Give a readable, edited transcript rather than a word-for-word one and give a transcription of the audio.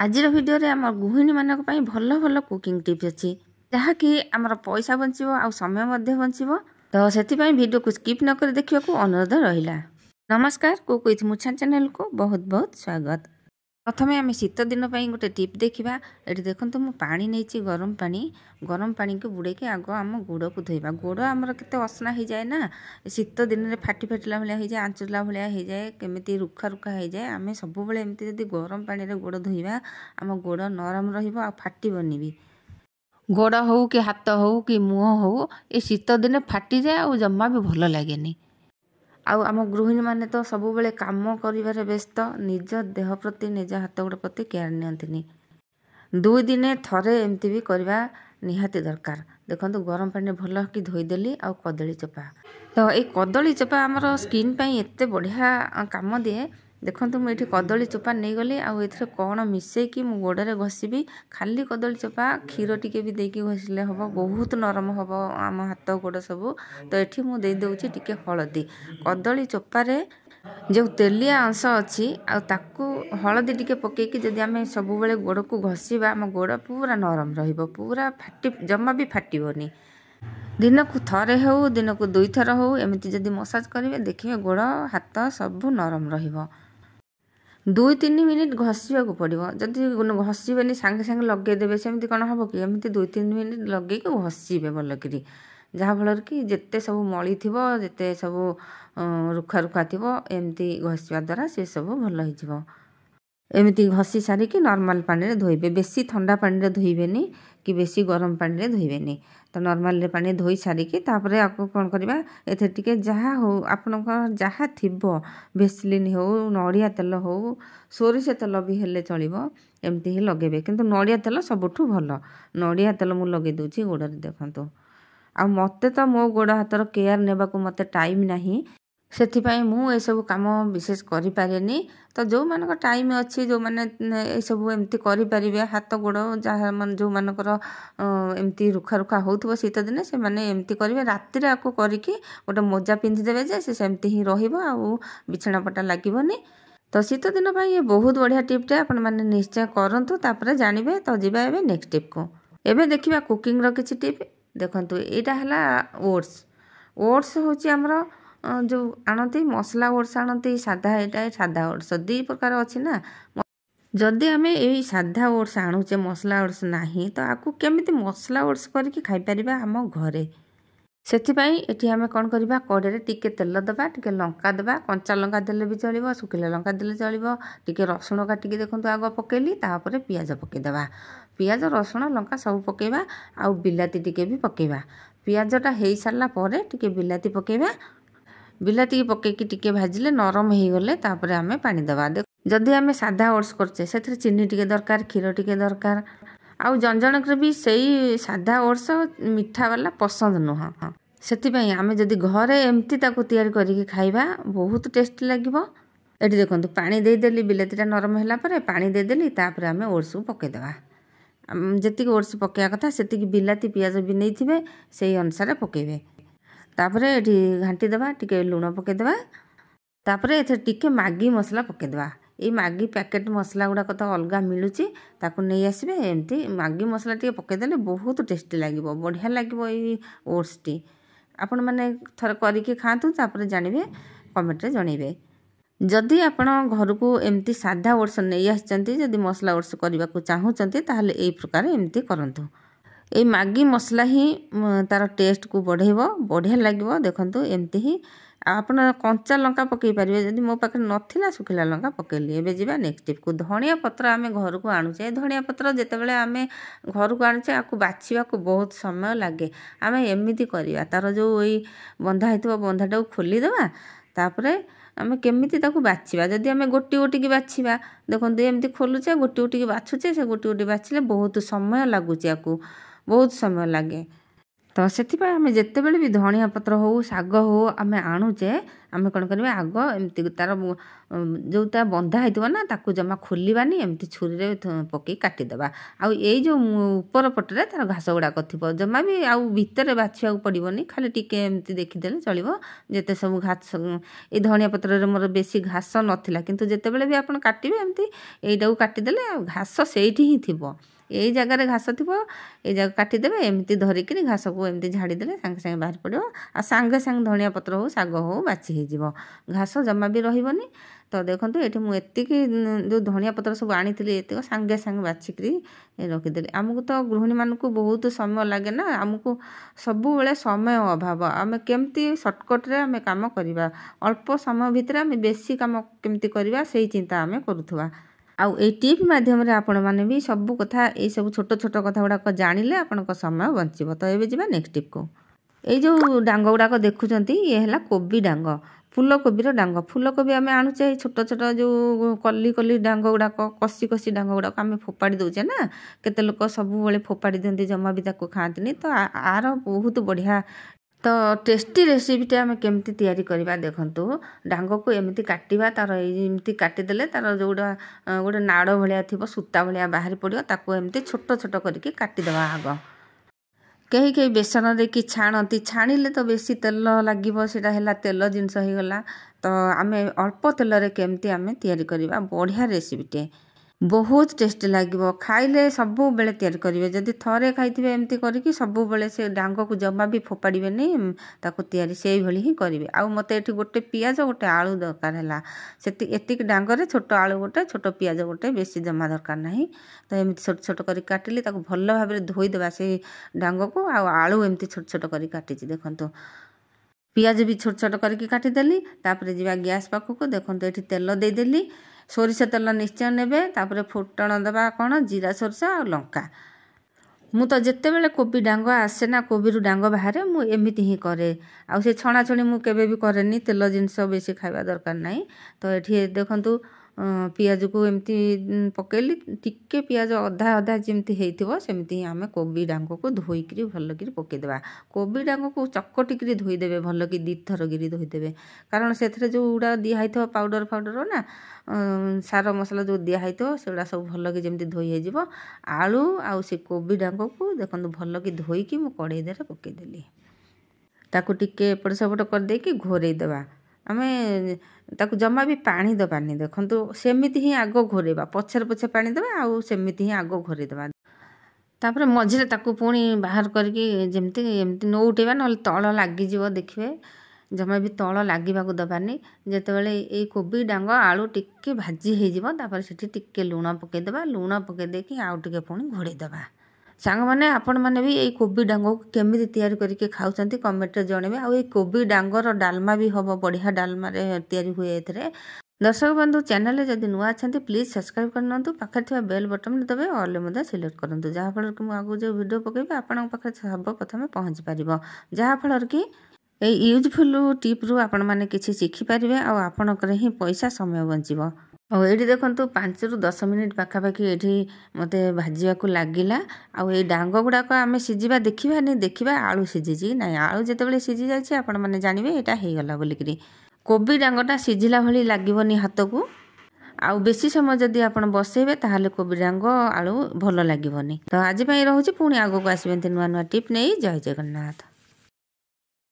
आजिर video रे आम गृहिणी मानक पई भल भल कुकिंग टिप्स अच्छी जहाँकि आमर पैसा बंचिबो आ समय मध्य बंचिबो। तो सेतिपई वीडियो को स्किप न कर देखिया को अनुरोध रहिला। नमस्कार कुक विथ मुछा चैनल को बहुत बहुत स्वागत। प्रथमे आम शीत दिन गोटे टिप देखा। ये देखो मु पानी नहीं गरम पानी को बुड़े के आग आम गोड़ को धोइबा। गोड़ आमर केते असना हो जाए ना, शीत दिन में फाटी फाटिला भाया हो जाए, आंचुला भाया हो जाए, केमिति रुखा रुखा हो जाए। आम सब बेले एमती जदि गरम पानी रे गोड़ धोइबा आम गोड़ नरम रहिबो आ फाटिबोनी भी। गोड़ हो कि हाथ हो कि मुँह हो ये शीत दिन फाटी जाए आ जम्मा भी भल लगे। आउ आम गृहिणी माने तो सब बेले काम करिबारे व्यस्त, निज देह प्रति निज हाथ गोड़ प्रति केयर नियंतिनी। 2 दिने थरे एमती भी करवा निहाती दरकार। देखो गरम पानी भल कि धोईदेली आ कदली चोपा। तो ये कदली चोपा आमर स्किन पाई एते बढ़िया काम दिए। देखो मुझे कदली चोपा नहीं गली आउ एथरे कौन मिसेकी मु गोड़े घसीबी। खाली कदली चोपा क्षीर टिके भी देकी घसिले हम, बहुत नरम हम आम हाथ गोड़ सब। तो ये मुझे देदे टिके हलदी। कदली चोपारे जो तेलिया अंश अच्छी आकु हलदी टिके पकईकि जदि आम सब बेले गोड़ को घसीबा आम गोड़ पूरा नरम रहिबो, पूरा फाटी जम्मा भी फाटिबोनी। दिन को थरे हो दिन को 2 थर हो एमती जदि मसाज करेंगे देखिए गोड़ हाथ सब नरम रहिबो। 2-3 मिनिट घसीबा को पड़ो। जदि घसीबेनि सांगे सांगे लगेदेवे सेमती कौन हम कि एमती 2-3 मिनिट लगे घसीबे भलकरी, जहाँफल कि जिते सब मली थी जिते सब रुखा रुखा थी एमती घसीबा द्वारा सी सब भल हो। एमती घसी सारिकी नॉर्मल पानी रे धोइबे। बेसी ठंडा पानी रे धोइबेनी कि बेसी गरम पानी रे धोइबेनी। तो नॉर्मल रे पानी धोई सारिकी तापरे आपको कौन करबा एथे टिके जहा हो आपनकर जहा थिबो, भेसलिन हो, नड़िया तेल हो, सोरिष तेल भी हेले चलिबो, एमती ही लगेबे। किंतु नड़िया तेल सबुठु भल। नड़िया तेल मु लगे दोची गोड़ रे देखंतु। आ मते तो मो गोड़ हाथर केयर नेबा को मते टाइम नाही, सेथिपाई मु ए सब काम विशेष करि पारेनी। तो जो मानक टाइम अच्छी जो माने ए सब एमती करि परिबे हाथ गोड़ जहा मन जो मानकर एमती रुखा रुखा होउथबो शीत दिने से माने एमती करिवे। राति रे आको करिकी गोटे मोजा पिंधि देबे जे से सेमती ही रहिबो आ बिछना पटा लागिबोनी। तो शीत दिन भाई ये बहुत बढ़िया टिप्टे आपण माने निश्चय करंतु तापरे जानिबे। तो जिबा एबे नेक्स्ट टिप को। एबे देखिबा कुकिंग रो किछि टिप देखंतु। एटा हला ओट्स। ओट्स होची हमरो जो आणती मसला ओट्स आणती सादा, एटा सादा ओट्स 2 प्रकार अछि ना। जदि आमे ए सादा ओट्स आणुचे मसला ओट्स नाही तो आकु केमिति मसला ओट्स करके खाइ परिबा हम घरे। सेथिपाई एठी आमे कोन करिबा कड़े रे टिके तेल दबा, टिके लंका दबा, कंचा लंका देले भी चलिबो, सुखिला लंका देले चलिबो, टिके रसुण काटिके देखंतु आगो पकेली, तापरे पियाज पके दबा। पियाज रसुण लंका सब पकेबा आ बिलाती टिके भी पकेबा। पियाजटा हेई सारला परे टिके बिलाती पकेबा। बिलाती पकेकी टिके भाजिले नरम हो गले तापरे आमे पानी दबा। जदि आमे सादा ओट्स करचे सेथरे चीनी टिके दरकार, क्षीर टिके दरकार। आउ जन भी सही सादा ओट्स मिठा वाला पसंद नुह। सेथिपाई आमे जदि घरे एमती ताको तैयारी करिके खाइबा बहुत टेस्टी लागिबो। एठी देखंतु पानी दे देली, बिलातीटा नरम होला परे पानी दे देली, तापरे आमे ओट्स को पके दबा। जेतिक ओट्स पकेया कथा सेतिक बिलाती पियाज भी नहीं थिबे सेही अनुसार पकेबे। तापरे एठी घांटी दबा, टिके लूण पके दबा। तापरे एथे टिके मैगी मसला पके दबा। ये मैगी पैकेट मसला गुड़ाक तो अलग मिलूची, ताकू नहीं आसबे। एमती मैगी मसला टिके पकेदेले बहुत टेस्टी लागिबो, बढ़िया लागिबो ये ओट्स टी। आपण माने थर करिके खातु तापरे जानिबे, कमेंट रे जणैबे। जदि आपण घर को एमती सादा ओट्स नहीं आछंती, जदि मसला ओट्स करबा को चाहूचंती ताहले एई प्रकार एमती करंतु। ए मैगी मसला ही तार टेस्ट को बढ़ेबो, बढ़िया लागिबो। देखंतु एमती ही आपण कंचा लंका पकई पारिबे। जदि मो पाखे नथिला सुखिला लंका पकेली। एबे जिबा नेक्स्ट टिप को। धनिया पत्र आमे घर को आणुचे। धनिया पत्र जेतेबेले आमे घर को आणुचे आकु बाछिबा को बहुत समय लागे। आमे एमिति करिया तार जो ओई बंधा हेतबो बंधाटा खोली देबा, तापरे आमे केमिति ताकु बाछिबा। जदि आमे गोटी गोटी की बाछिबा देखंतु एमिति खोलुचे गोटी गोटी की बाछुचे, से गोटी गोटी बाछिले बहुत समय लागुचे, आकु बहुत समय लागे। तो सेथिपाई आमे जेतेबेले भी धनिया पत्र हो साग हो आमे आणुचे आम कौन करवा आग एमती तार जोटा बंधा होता ना ताकू जमा खोलवानी एमती छुरी पकई काटिदेबा आउ जो ऊपर पटरे तार घास गुड़ाक थी जमा भी आउ भितर बाछा पड़ोनी खाली टिके एमती देखीदे चलो जिते सब घास ये धनिया पत्र मोर बेसी घास नाला किंतु जितेबाला भी आप काटे एमती यहीटा काटिदेले घास से ही थी यही जगार घास थी ये जगह काटिदेवे एमती धरिकी घास को एमती झाड़ीदेले सांगे सांगे बाहर पड़ो आ सांगे सांगे धनिया पत्र हो शाग हो बाची हो घास जमा भी रही तो देखो ये मुझे जो धनिया पत्र सब आनी ये सांगे सांगे बाछिकी रखीदेली आमको तो गृहिणी मानक बहुत समय लगे ना आमको सबु बेले समय अभाव आम केमती सर्टकट्रे आम कम करवा अल्प समय भितर आम बेसी कम केमती करवा से चिंता आम करुवा आउ ए टिप माध्यम आपण मैंने भी सब कथा ये सब छोट छोट कथा गुड़ाक जानिले आपण समय बंचब तो ये जा नेक्स्ट टिप को ये जो डांग गुड़ाक देखुंत ये है कोबी डांग फूलकोबीर डांग फूलकोबी आम आणुचे छोट छोट जो कली कली डांग गुड़ाक कषि कषि डांग गुड़ाक आम फोपाड़ी दौचे ना केते लोक सब फोपाड़ी दिखती जमा भी खाती तो आर बहुत बढ़िया तो टेस्टी रेसिपीटे आम केमती तैयारी करवा देखंतु डांग को एमती काटिबा तार एमती काटिदेले तार जोड़ा गोटे नाड़ भाया थी सूता भाया बाहरी पड़ो ताको एमती छोट छोट करके काटिदेवा आग कहीं कहीं बेसन देकी छाणती छाणिले तो बेसी तेल लगे सेटा तेल जिनस हो गला तो आम अल्प तेल केमती आम तैयारी करवा बढ़िया रेसिपीटे बहुत टेस्टी लगे खाइले सब बेले तैयारी करेंगे जदि थरे खाइए एमती करके सब बेले से डांग को जमा भी फोपाड़े नहीं ताको तैयारी से भली ही करेंगे आउ मत ये गोटे पियाज गोटे आलू दरकार है एतिक डांगरे छोट आलू गोटे छोट पियाज गोटे बेसी जमा दरकार नहीं तो एमती छोट छोट कर काटिली भल भाव में धोईदेवा से डांग को आलू एमती छोट छोट कर काटी देखो पियाज भी छोट छोट करके काटिदेली तापर जा गैस पाखक देखो ये तेल देदेली सोरिष तेल निश्चय नेबे तापर फुटण देवा कौन जीरा सोरिष आ लंका मु तो जिते बेले कोबी डांग आसे ना कोबी डांग बाहर मुझे ही करे आउ से छणा छणी मु केबे भी करेनी तेल जिनस बेसी खाइबा दरकार नहीं तो ये देखंतु पियाज को एमती पकेली टिके पियाज अधा अधा जमती होती आम कोबी डांग को धोईकी भलक पकईदेवा कोबी डांग को चकटिक धोईदेवे भलक दी थर गिरी धोईदेवे कारण से जोड़ा दिखाई पाउडर फाउडर ना सार मसला जो दिखाई से सब भलक जमी धोई हो आलू आउ से कोबी डांग को देखो भलक धोईकी मु कड़े दे पकईदेली ताकू टिके एपट सेपट करदेकी घोरईदेवा आम ताकू जमा भी पानी दबानी देखो सेमिति ही आग घोरेबा पछर पछे पानी देबा आउ सेमिति ही आग घोरेदेबा तापर मझिरे ताकू पुणी बाहर करके जमती एमती न उठेबा न तल लागिजिवो देखिए जमा भी तल लागिबाकू दबानी जेतेबेले ए कोबी डांग आलू टिके भाजी होइजिवो तापर सेठी टिके लूण पकईदेबा लूण पकई देकी आउ टिके पुणी घोड़ेदेबा सांग मैंने आपण मैंने भी ये कोबी डांग को केमी तैयारी करके खाऊँ कमेंट जनइबे आउ ये कोबी डांगर डालमा भी हम बढ़िया डालमा तैयारी हुए ए दर्शक बंधु चैनल जदि नुआ अच्छा प्लीज सब्सक्राइब करना पाखे बेल बटन दबे ऑल सिलेक्ट करूँ जहाँफल कि मुझे जो वीडियो पकेबी आपण पाखे सर्वप्रथम पहुँची पार जहाँफल कि यूजफुल टिप्रु आपण मैंने किसी शिखिपारे आपणकर ही पैसा समय बचब और ये देखो 5 ରୁ 10 मिनिट पाखापाखि ये मत भाजा लगिला आई डांग गुड़ाक आम सीझा देखा नहीं देखा आलू सीझी ना आलू जिते सीझी जाए आपण मैंने जानवे यहाँ होगला बोलिकी कोबी डांगटा सीझिला भली लगभग हाथ को आउ बेसी समय जदि आप बसैबे ताहले कोबी डांग आलू भल लगभग तो आज रोचे पुणी आगक आसबे नुआ नुआ टिप नहीं जय जगन्नाथ।